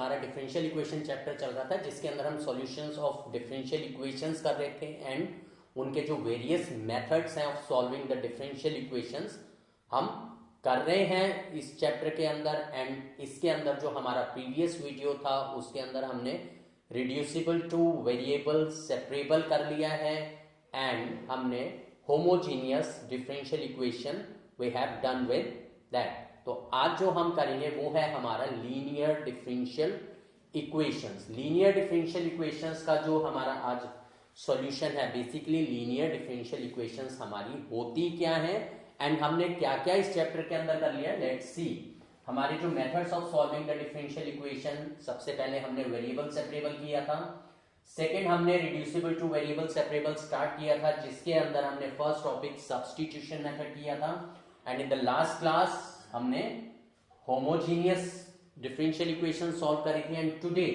हमारा differential equation chapter चल रहा था, जिसके अंदर हम सॉल्यूशंस ऑफ डिफरेंशियल इक्वेशंस कर रहे थे एंड उनके जो वेरियस मेथड्स हैं of solving the differential equations हम कर रहे हैं इस चैप्टर के अंदर। एंड इसके अंदर जो हमारा प्रीवियस वीडियो था उसके अंदर हमने रिड्यूसिबल टू वेरिएबल सेपरेबल कर लिया है एंड हमने homogeneous differential equation we have done with that. तो आज जो हम करेंगे वो है हमारा linear differential equations. Linear differential equations का जो हमारा आज सॉल्यूशन है, बेसिकली लीनियर डिफरेंशियल इक्वेशंस हमारी होती क्या है एंड हमने क्या क्या इस चैप्टर के अंदर कर लिया, लेट्स सी। हमारे जो methods of solving the differential equation, सबसे पहले हमने वेरिएबल सेपरेबल किया था, सेकेंड हमने reducible two variable separable start किया था, जिसके अंदर हमने फर्स्ट टॉपिक सब्स्टिट्यूशन मेथड किया था and in the last class हमने होमोजीनियस डिफरेंशियल इक्वेशन सॉल्व करी थी and today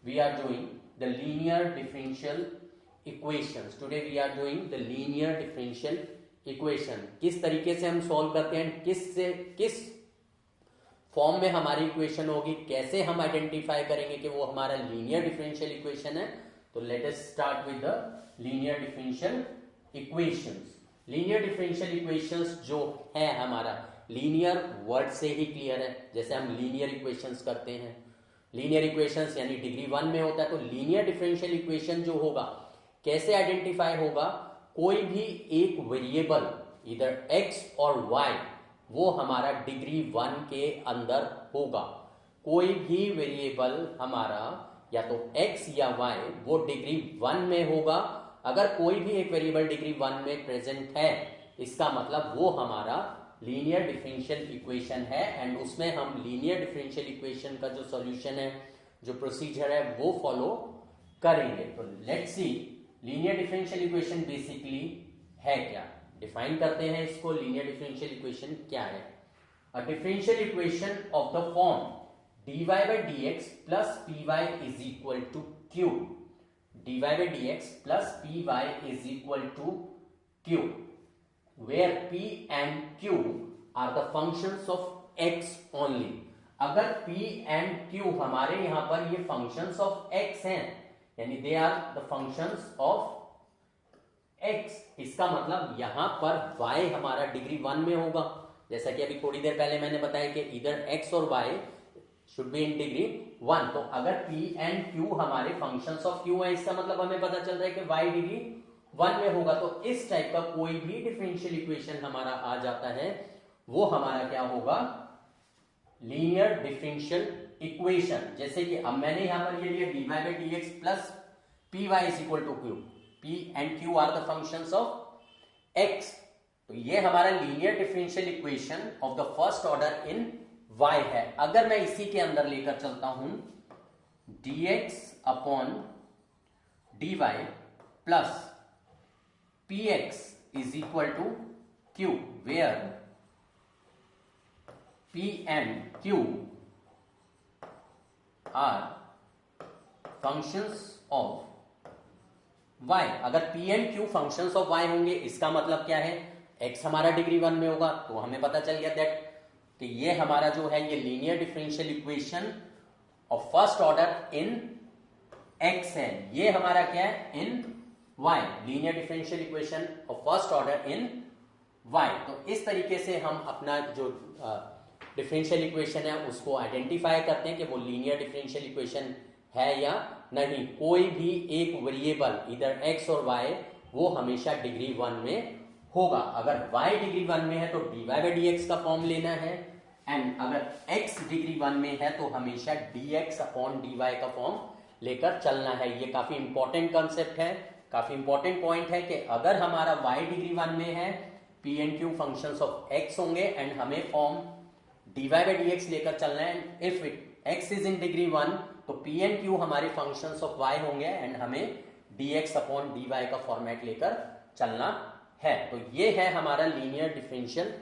we are doing the linear differential equations. Today we are doing the linear differential equation. किस तरीके से हम सॉल्व करते हैं, किस फॉर्म में हमारी इक्वेशन होगी, कैसे हम आइडेंटिफाई करेंगे कि वो हमारा लीनियर डिफरेंशियल इक्वेशन है। तो let us start with the linear differential equations. Linear differential equations जो है हमारा, लीनियर वर्ड से ही क्लियर है, जैसे हम लीनियर इक्वेशंस करते हैं, लीनियर इक्वेशंस यानी डिग्री 1 में होता है। तो लीनियर डिफरेंशियल इक्वेशन जो होगा कैसे आइडेंटिफाई होगा, कोई भी एक वेरिएबल इधर x और y वो हमारा डिग्री 1 के अंदर होगा। कोई भी वेरिएबल हमारा या तो x या y वो डिग्री 1 में होगा। अगर कोई भी एक वेरिएबल डिग्री 1 में प्रेजेंट है, इसका मतलब वो हमारा लीनियर डिफरेंशियल इक्वेशन है एंड उसमें हम लीनियर डिफरेंशियल इक्वेशन का जो सॉल्यूशन है, जो प्रोसीजर है वो फॉलो करेंगे। तो let's see linear differential equation basically है क्या, डिफाइन करते हैं इसको। लीनियर डिफरेंशियल इक्वेशन क्या है? A differential equation of the form dy by dx plus py is equal to q, dy by dx plus py is equal to q, where p and q are the functions of x only। अगर p and q हमारे यहां पर ये functions of x हैं, यानी they are the functions of x, इसका मतलब यहां पर y हमारा डिग्री 1 में होगा। जैसा कि अभी थोड़ी देर पहले मैंने बताया कि इधर x और y should be in degree 1। तो अगर p एंड q हमारे फंक्शंस ऑफ q है, इसका मतलब हमें पता चल रहा है कि y डिग्री 1 में होगा। तो इस टाइप का कोई भी डिफरेंशियल इक्वेशन हमारा आ जाता है, वो हमारा क्या होगा, लीनियर डिफरेंशियल इक्वेशन। जैसे कि अब मैंने यहां पर ये लिया dy by dx plus py is equal to q, p and q are the functions of x। तो ये हमारा linear differential equation of the first order in y है। अगर मैं इसी के अंदर लेकर चलता हूं dx upon dy plus px is equal to q, where p and q are functions of y। अगर p and q functions of y होंगे, इसका मतलब क्या है, x हमारा डिग्री 1 में होगा, तो हमें पता चल गया दैट कि ये हमारा जो है ये linear differential equation of first order in x है। ये हमारा क्या है, इन y, linear differential equation of first order in y। तो इस तरीके से हम अपना जो डिफरेंशियल इक्वेशन है उसको आइडेंटिफाई करते हैं कि वो लीनियर डिफरेंशियल इक्वेशन है या नहीं। कोई भी एक वेरिएबल इधर x और y वो हमेशा डिग्री 1 में होगा। अगर y डिग्री 1 में है तो dy by dx का फॉर्म लेना है एंड अगर x डिग्री 1 में है तो हमेशा dx अपॉन dy का फॉर्म लेकर चलना है। ये काफी इंपॉर्टेंट कंसेप्ट है, काफी इंपॉर्टेंट पॉइंट है कि अगर हमारा y डिग्री 1 में है, p and q functions of x होंगे एंड हमें फॉर्म dy by dx लेकर चलना है। If x is in degree 1 तो p एंड q हमारे फंक्शंस ऑफ y होंगे एंड हमें dx अपॉन dy का फॉर्मेट लेकर चलना है। तो ये है हमारा लीनियर डिफरेंशियल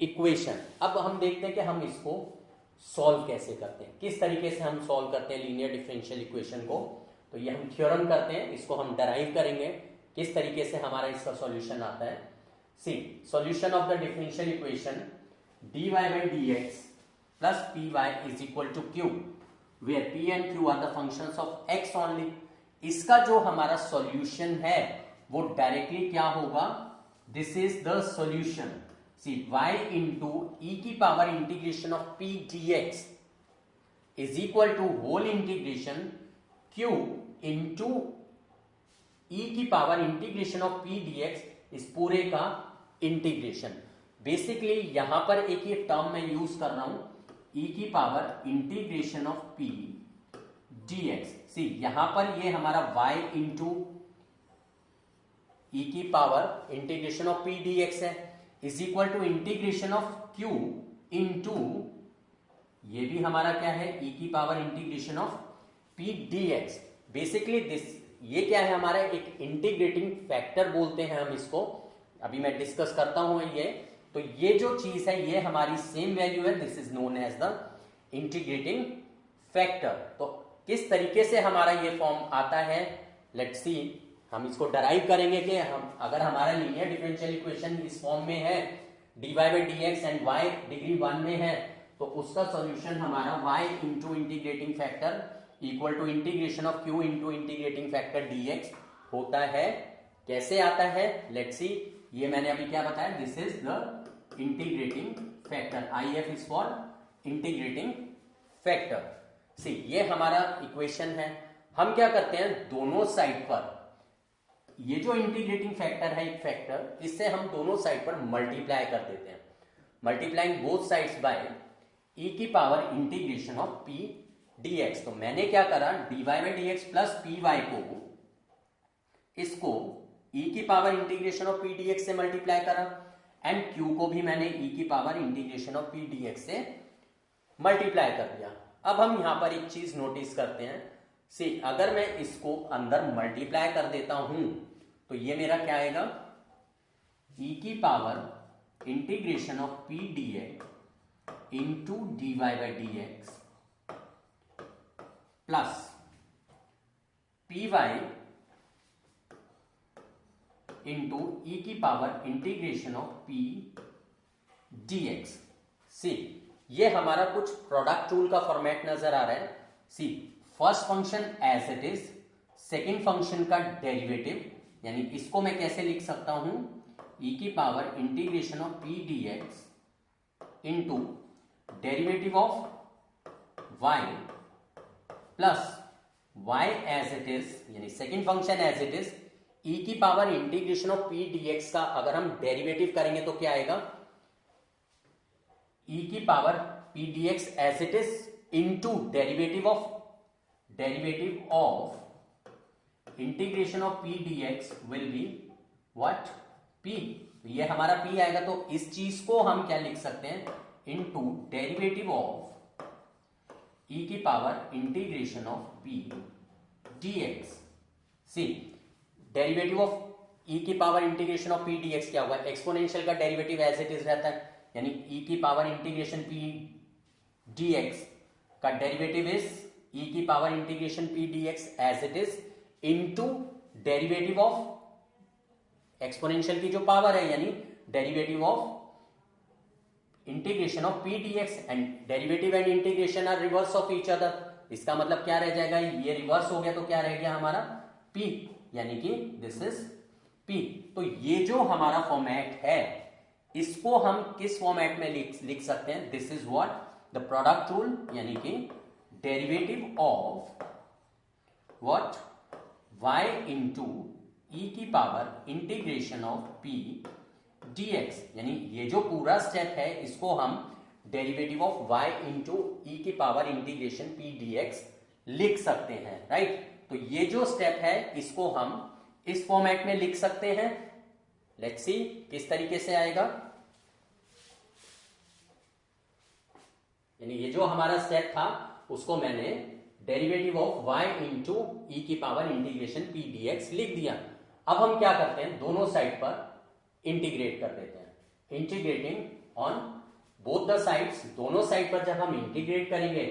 इक्वेशन। अब हम देखते हैं कि हम इसको सॉल्व कैसे करते हैं, किस तरीके से हम सॉल्व करते हैं लीनियर डिफरेंशियल इक्वेशन को। तो ये हम थ्योरम करते हैं, इसको हम डराइव करेंगे किस तरीके से हमारा इसका सॉल्यूशन आता है। See solution of the differential equation dy by dx plus py is equal to q, where p and q are the functions of x only। इसका जो हमारा सॉल्यूशन है वो डायरेक्टली क्या होगा, this is the solution. See y into ई की power integration of p dx is equal to whole integration q into ई की power integration of p dx, इस पूरे का इंटीग्रेशन। बेसिकली यहां पर एक ये टर्म मैं यूज कर रहा हूं, ई की power integration of p dx। See यहां पर ये हमारा y इंटू ई की power integration of p dx है, is equal to integration of q into ये भी हमारा क्या है, ई की power integration of p dx। Basically this ये क्या है हमारा एक इंटीग्रेटिंग फैक्टर बोलते हैं हम इसको, अभी मैं डिस्कस करता हूं ये। तो ये जो चीज है ये हमारी सेम वैल्यू है, this is known as the integrating factor. तो किस तरीके से हमारा ये फॉर्म आता है, लेट्स सी। हम इसको डराइव करेंगे कि हम अगर हमारा लीनियर डिफरेंशियल इक्वेशन इस फॉर्म में है dy by dx and y degree 1 में है, तो उसका सॉल्यूशन हमारा y into integrating factor equal to integration of q into integrating factor dx होता है। कैसे आता है, लेट्स सी। ये मैंने अभी क्या बताया, this is the integrating factor, IF is for integrating factor. See ये हमारा इक्वेशन है। हम क्या करते हैं, दोनों साइड पर ये जो इंटीग्रेटिंग फैक्टर है एक फैक्टर, इससे हम दोनों साइड पर मल्टीप्लाई कर देते हैं, मल्टीप्लाइंग बोथ साइड्स बाय ई की power integration of p dx। तो मैंने क्या करा, dy by dx plus py को इसको e की power integration of p dx से मल्टीप्लाई करा एंड q को भी मैंने e की power integration of p dx से मल्टीप्लाई कर दिया। अब हम यहां पर एक चीज नोटिस करते हैं, सी अगर मैं इसको अंदर मल्टीप्लाई कर देता हूं तो ये मेरा क्या आएगा, e की power integration of p dx into dy by dx plus py into ई की power integration of p dx। See ये हमारा कुछ प्रोडक्ट रूल का फॉर्मेट नजर आ रहा है। See first function as it is, second function का डेरिवेटिव, यानी इसको मैं कैसे लिख सकता हूं, ई की power integration of p dx into derivative of y plus y as it is, यानी second function as it is, e की power integration of p dx का अगर हम डेरिवेटिव करेंगे तो क्या आएगा, e की power p dx as it is into derivative of integration of p dx will be what, p। ये हमारा p आएगा, तो इस चीज को हम क्या लिख सकते हैं, इंटू डेरिवेटिव ऑफ e की power integration of p dx। See derivative of e की power integration of p dx क्या होगा, एक्सपोनेंशियल का डेरिवेटिव एज इट इज रहता है, यानी e की पावर इंटीग्रेशन p dx का डेरिवेटिव इज e की power integration p dx as it is into derivative of exponential की जो पावर है, यानी derivative of integration of p dx। And derivative and integration are reverse of each other. इसका मतलब क्या रह जाएगा, ये रिवर्स हो गया तो क्या रह गया हमारा p, यानी कि दिस इज p। तो ये जो हमारा फॉर्मेट है इसको हम किस फॉर्मेट में लिख सकते हैं, this is what the product rule, यानी कि derivative of what y into ई की power integration of p dx। यानी ये जो पूरा स्टेप है इसको हम डेरिवेटिव ऑफ y इंटू ई की पावर इंटीग्रेशन p dx लिख सकते हैं, राइट। तो ये जो स्टेप है इसको हम इस फॉर्मेट में लिख सकते हैं। लेट्स सी किस तरीके से आएगा, यानी ये जो हमारा स्टेप था उसको मैंने डेरिवेटिव ऑफ y इंटू ई की पावर इंटीग्रेशन p dx लिख दिया। अब हम क्या करते हैं, दोनों साइड पर इंटीग्रेट कर देते हैं, integrating on both the sides. दोनों साइड पर जब हम इंटीग्रेट करेंगे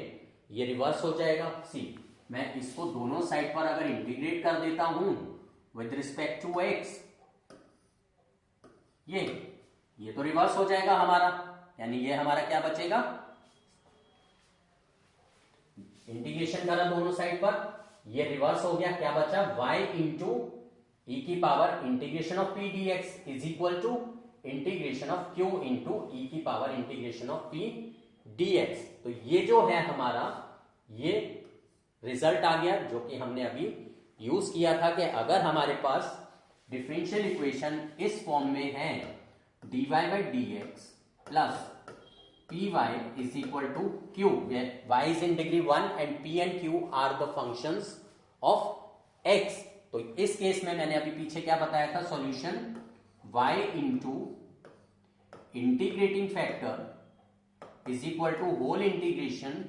ये रिवर्स हो जाएगा। सी मैं इसको दोनों साइड पर अगर इंटीग्रेट कर देता हूं विद रिस्पेक्ट टू x, ये तो रिवर्स हो जाएगा हमारा, यानी ये हमारा क्या बचेगा, इंटीग्रेशन करा दोनों साइड पर, ये रिवर्स हो गया, क्या बचा y इंटू ई की power integration of p dx is equal to integration of q into ई की power integration of p dx। तो ये जो है हमारा ये रिजल्ट आ गया जो कि हमने अभी यूज किया था कि अगर हमारे पास डिफरेंशियल इक्वेशन इस फॉर्म में है dy by D X plus py is equal to q where y is in degree 1 and p and q are the functions of x। तो इस केस में मैंने अभी पीछे क्या बताया था, solution y into integrating factor is equal to whole integration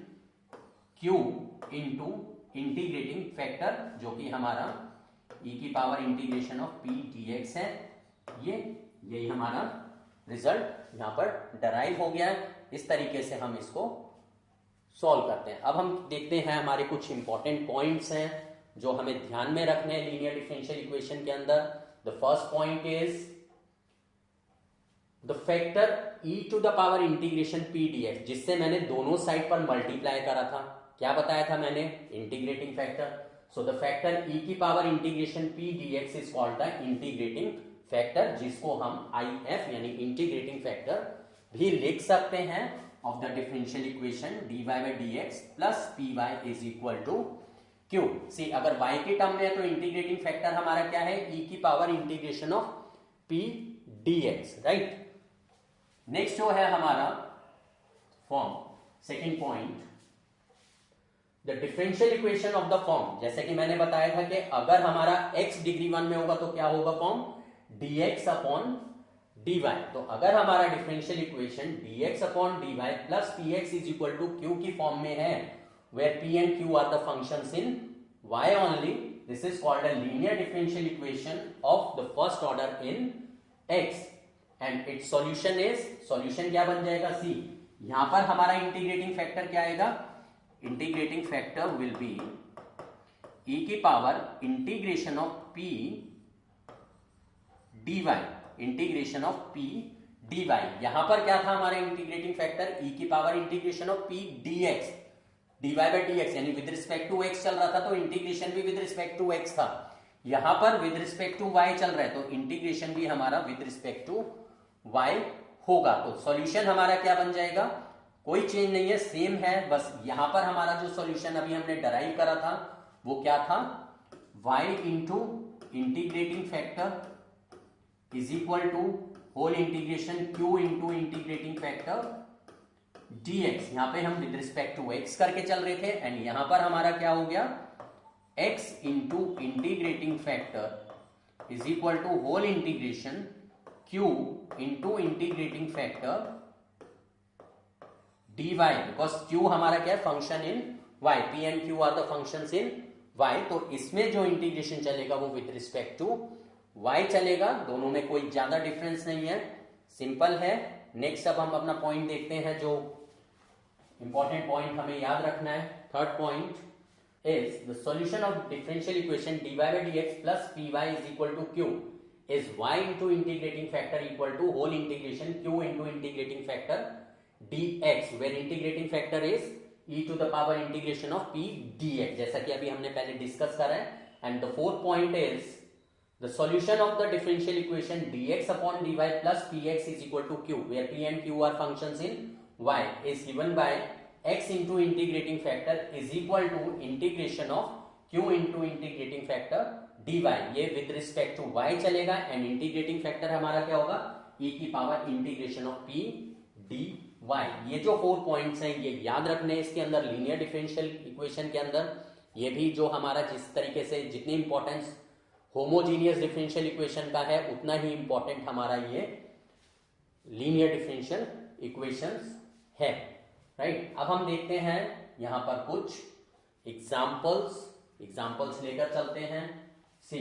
q into integrating factor जो कि हमारा e की power integration of p dx है। यही हमारा रिजल्ट यहां पर डराइव हो गया है। इस तरीके से हम इसको सॉल्व करते हैं। अब हम देखते हैं हमारे कुछ इंपॉर्टेंट पॉइंट्स हैं जो हमें ध्यान में रखने हैं लीनियर डिफरेंशियल इक्वेशन के अंदर। The first point is the factor e to the power integration p dx, जिससे मैंने दोनों साइड पर मल्टीप्लाई करा था। क्या बताया था मैंने, integrating factor. So the factor e की power integration p dx is called the integrating factor, जिसको हम IF यानी इंटीग्रेटिंग फैक्टर भी लिख सकते हैं of the differential equation dy by D X plus P Y is equal to Q. See अगर y के टर्म में है तो इंटीग्रेटिंग फैक्टर हमारा क्या है, e की power integration of p dx, right. Next जो है हमारा form, second point, the differential equation of the form. जैसे कि मैंने बताया था कि अगर हमारा x डिग्री 1 में होगा तो क्या होगा फॉर्म, dx अपॉन dy। तो अगर हमारा differential equation dx upon dy plus px is equal to q की फॉर्म में है, where p and q are the functions in y only, this is called a linear differential equation of the first order in x and its solution is, solution क्या बन जाएगा, c। यहां पर हमारा integrating factor क्या आएगा, integrating factor will be e की power integration of p dy, integration of p dy। यहां पर क्या था हमारा इंटीग्रेटिंग फैक्टर, e की power integration of p dx, dy by dx यानी विद रिस्पेक्ट टू x चल रहा था तो इंटीग्रेशन भी विद रिस्पेक्ट टू x था। यहां पर विद रिस्पेक्ट टू y चल रहा है तो इंटीग्रेशन भी हमारा विद रिस्पेक्ट टू y होगा। तो सॉल्यूशन हमारा क्या बन जाएगा, कोई चेंज नहीं है, सेम है, बस यहां पर हमारा जो सॉल्यूशन अभी हमने डराइव करा था वो क्या था, y into integrating factor is equal to whole integration q into integrating factor dx। यहां पे हम विद रिस्पेक्ट टू x करके चल रहे थे एंड यहां पर हमारा क्या हो गया, x into integrating factor is equal to whole integration q into integrating factor dy, because q हमारा क्या है, function in y, p and q are the functions in y। तो इसमें जो इंटीग्रेशन चलेगा वो विद रिस्पेक्ट टू y चलेगा, दोनों में कोई ज्यादा डिफरेंस नहीं है, सिंपल है। नेक्स्ट अब हम अपना पॉइंट देखते हैं, जो इंपॉर्टेंट पॉइंट हमें याद रखना है। Third point is the solution of differential equation dy by dx plus py is equal to q is y into integrating factor equal to whole integration q into integrating factor dx, where integrating factor is e to the power integration of p dx, जैसा कि अभी हमने पहले discuss करा है। And the fourth point is the solution of the differential equation dx upon dy plus px is equal to q, where p and q are functions in y, is given by x into integrating factor is equal to integration of q into integrating factor dy। ये with respect to y चलेगा and integrating factor हमारा क्या होगा, e की power integration of p dy। ये जो 4 points हैं ये याद रखने, इसके अंदर लीनियर डिफरेंशियल इक्वेशन के अंदर ये भी जो हमारा जिस तरीके से जितनी इंपॉर्टेंस होमोजीनियस डिफरेंशियल इक्वेशन का है उतना ही इंपॉर्टेंट हमारा ये लीनियर डिफरेंशियल इक्वेशंस है, राइट। अब हम देखते हैं यहां पर कुछ एग्जांपल्स लेकर चलते हैं। सी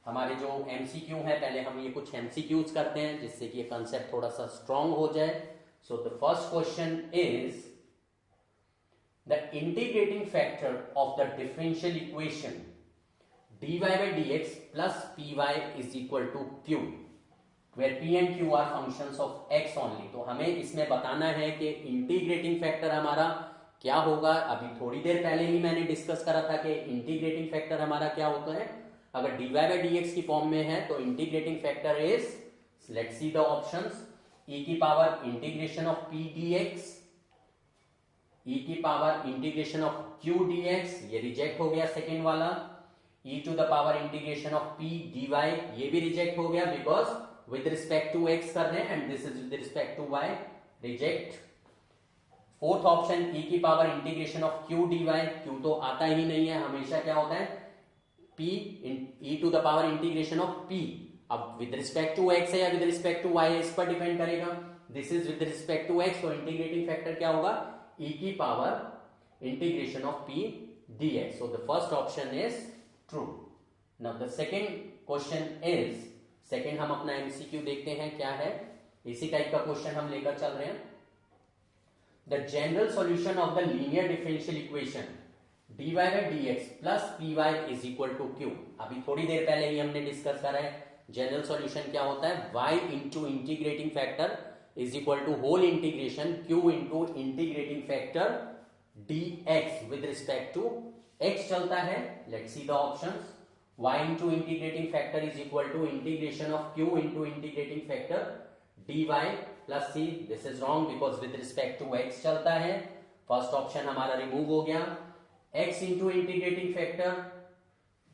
हमारे जो एमसीक्यू है, पहले हम ये कुछ एमसीक्यूज करते हैं जिससे कि ये कंसेप्ट थोड़ा सा स्ट्रांग हो जाए। So the first question is the integrating factor of the differential equation dy by dx plus py is equal to q, where p and q are functions of x only। तो हमें इसमें बताना है कि integrating factor हमारा क्या होगा, अभी थोड़ी देर पहले ही मैंने डिस्कस करा था कि इंटीग्रेटिंग फैक्टर हमारा क्या होता है, अगर dy बाई dx की फॉर्म में है तो integrating factor is, let's see the options, e की power integration of p dx, e की power integration of q dx, ये रिजेक्ट हो गया सेकेंड वाला, e to the power integration of p dy, ये भी रिजेक्ट हो गया because with respect to x कर रहे हैं and this is with respect to y, reject. Fourth option e की power integration of q dy, q तो आता ही नहीं है, हमेशा क्या होता है p e to the power integration of p, अब विद रिस्पेक्ट टू x है या विद रिस्पेक्ट टू y है इस पर डिपेंड करेगा, this is with respect to x, तो इंटीग्रेटिंग फैक्टर क्या होगा e की power integration of p dx, so the first option is true. Now the second question is, second हम अपना MCQ देखते हैं क्या है, इसी टाइप का क्वेश्चन हम लेकर चल रहे हैं। The general solution of the linear differential equation dy by dx plus py is equal to q, अभी थोड़ी देर पहले ही हमने डिस्कस करा है जनरल सॉल्यूशन क्या होता है, y into integrating factor is equal to whole integration q into integrating factor dx with respect to x चलता है, let's see the options, y into integrating factor is equal to integration of q into integrating factor dy plus c, this is wrong because with respect to x चलता है, first option हमारा remove हो गया, x into integrating factor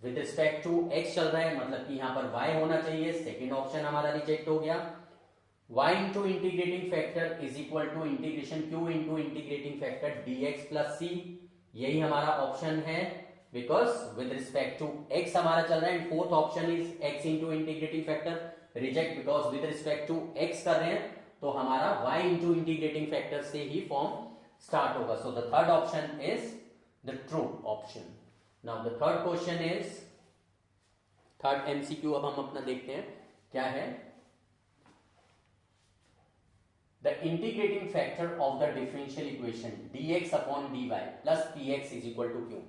with respect to x चल रहा है, मतलब कि यहां पर y होना चाहिए, सेकेंड ऑप्शन हमारा रिजेक्ट हो गया, y into integrating factor is equal to integration q into integrating factor dx plus c, यही हमारा ऑप्शन है because with respect to x हमारा चल रहा है, and fourth option is x into integrating factor reject because with respect to x कर रहे हैं, तो हमारा y इंटू इंटीग्रेटिंग फैक्टर से ही फॉर्म स्टार्ट होगा, so the third option is the true option. Now the third question is, third MCQ अब हम अपना देखते हैं क्या है, the integrating factor of the differential equation dx upon dy plus px is equal to q,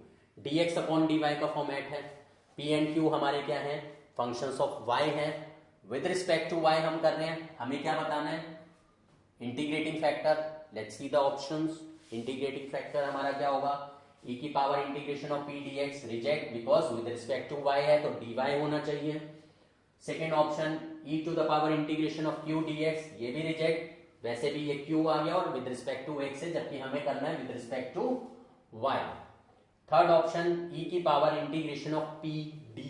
dx upon dy का format है, p and q हमारे क्या है, फंक्शंस ऑफ y है, विद रिस्पेक्ट टू y हम कर रहे हैं, हमें क्या बताना है, integrating factor, let's see the options, integrating factor हमारा क्या होगा, e की power integration of p dx, reject because with respect to y है तो dy होना चाहिए, second option e to the power integration of q dx, ये भी रिजेक्ट, वैसे भी ये q आ गया और विद रिस्पेक्ट टू x है, जबकि हमें करना है with respect to y, third option e की power integration of p dy,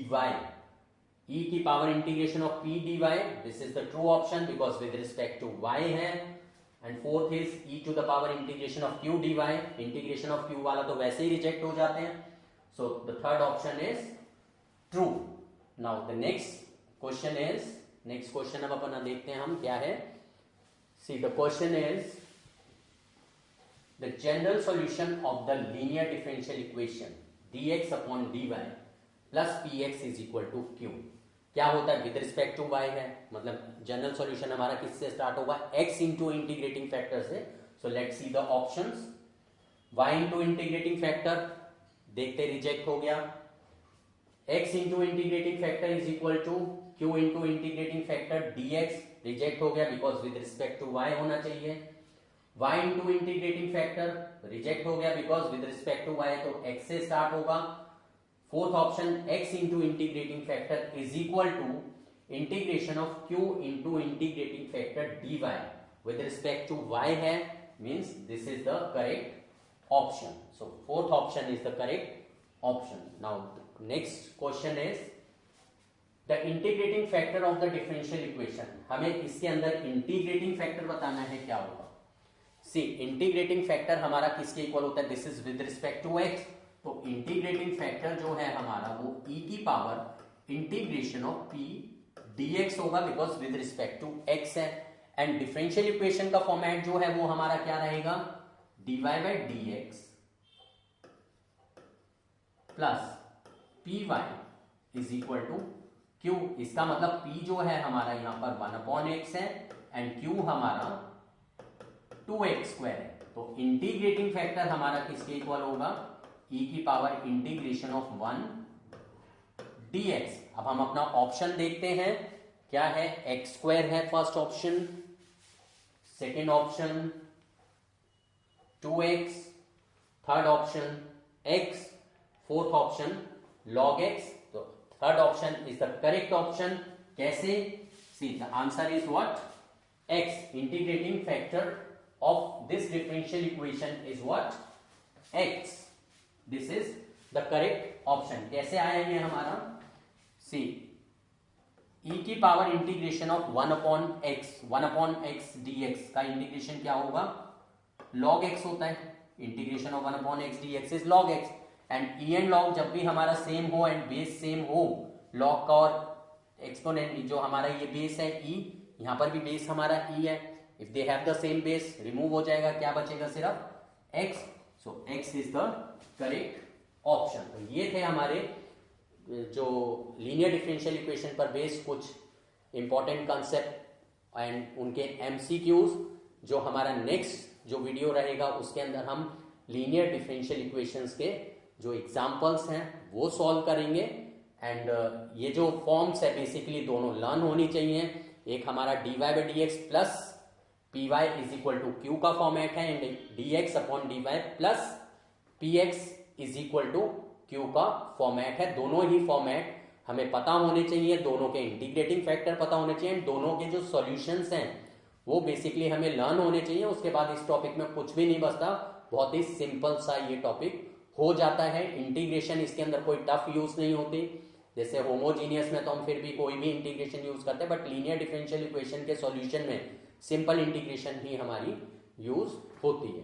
e की power integration of p dy, this is the true option because with respect to y है, and fourth is e to the power integration of q dy, integration of q वाला तो वैसे ही reject हो जाते हैं, so the third option is true. Now the next question is, next question अब अपना देखते हैं हम क्या है, see the question is the general solution of the linear differential equation dx upon dy plus px is equal to q, क्या होता है, विद रिस्पेक्ट टू y है, मतलब जनरल सॉल्यूशन हमारा किससे स्टार्ट होगा, x इंटू इंटीग्रेटिंग फैक्टर से, so let's see the options, y into integrating factor देखते रिजेक्ट हो गया, x into integrating factor is equal to q into integrating factor dx, reject हो गया because with respect to y होना चाहिए, y into integrating factor reject हो गया because with respect to y तो x से स्टार्ट होगा, fourth option x into integrating factor is equal to integration of q into integrating factor dy, with respect to y है, means this is the correct option, so fourth option is the correct option. Now next question is the integrating factor of the differential equation, हमें इसके अंदर integrating factor बताना है क्या होगा, सी integrating factor हमारा किसके इक्वल होता है, this is with respect to x, तो इंटीग्रेटिंग फैक्टर जो है हमारा वो e की power integration of p dx होगा because with respect to x है, एंड डिफरेंशियल इक्वेशन का फॉर्मेट जो है वो हमारा क्या रहेगा, dy by dx plus py is equal to q, इसका मतलब p जो है हमारा यहां पर 1/x है एंड q हमारा 2x स्क्वायर है, तो इंटीग्रेटिंग फैक्टर हमारा किसके इक्वल होगा, e की पावर इंटीग्रेशन ऑफ 1 dx। अब हम अपना ऑप्शन देखते हैं क्या है, x स्क्वायर है first option, second option 2x, third option x, fourth option log x. तो third option is the correct option. कैसे? See the answer is what? x. Integrating factor of this differential equation is what? x. This is the correct option. कैसे आया ये हमारा? See e की power integration of 1/x dx का integration क्या होगा? log x होता है. Integration of 1/x dx is log x. And e and log जब भी हमारा सेम हो एंड बेस सेम हो, log का और एक्सपोनेंट जो हमारा ये बेस है e, यहां पर भी बेस हमारा e है. If they have the same base, remove हो जाएगा, क्या बचेगा? सिर्फ x. So x is the correct option. तो ये थे हमारे जो लीनियर डिफरेंशियल इक्वेशन पर बेस्ड कुछ इंपॉर्टेंट कंसेप्ट एंड उनके एमसीक्यूज. जो हमारा नेक्स्ट जो वीडियो रहेगा उसके अंदर हम लीनियर डिफरेंशियल इक्वेशंस के जो एग्जांपल्स हैं वो सॉल्व करेंगे. एंड ये जो फॉर्म्स है बेसिकली दोनों लर्न होनी चाहिए. एक हमारा dy/dx plus py is equal to q का फॉर्मेट है, and dx upon dy plus px is equal to q का फॉर्मेट है. दोनों ही फॉर्मेट हमें पता होने चाहिए, दोनों के इंटीग्रेटिंग फैक्टर पता होने चाहिए, एंड दोनों के जो सॉल्यूशंस हैं वो बेसिकली हमें लर्न होने चाहिए. उसके बाद इस टॉपिक में कुछ भी नहीं बचता, बहुत ही सिंपल सा ये टॉपिक हो जाता है. इंटीग्रेशन इसके अंदर कोई टफ यूज नहीं होती. जैसे होमोजीनियस में तो हम फिर भी कोई भी इंटीग्रेशन यूज करते हैं, बट लीनियर डिफरेंशियल इक्वेशन के सॉल्यूशन में सिंपल इंटीग्रेशन ही हमारी यूज होती है.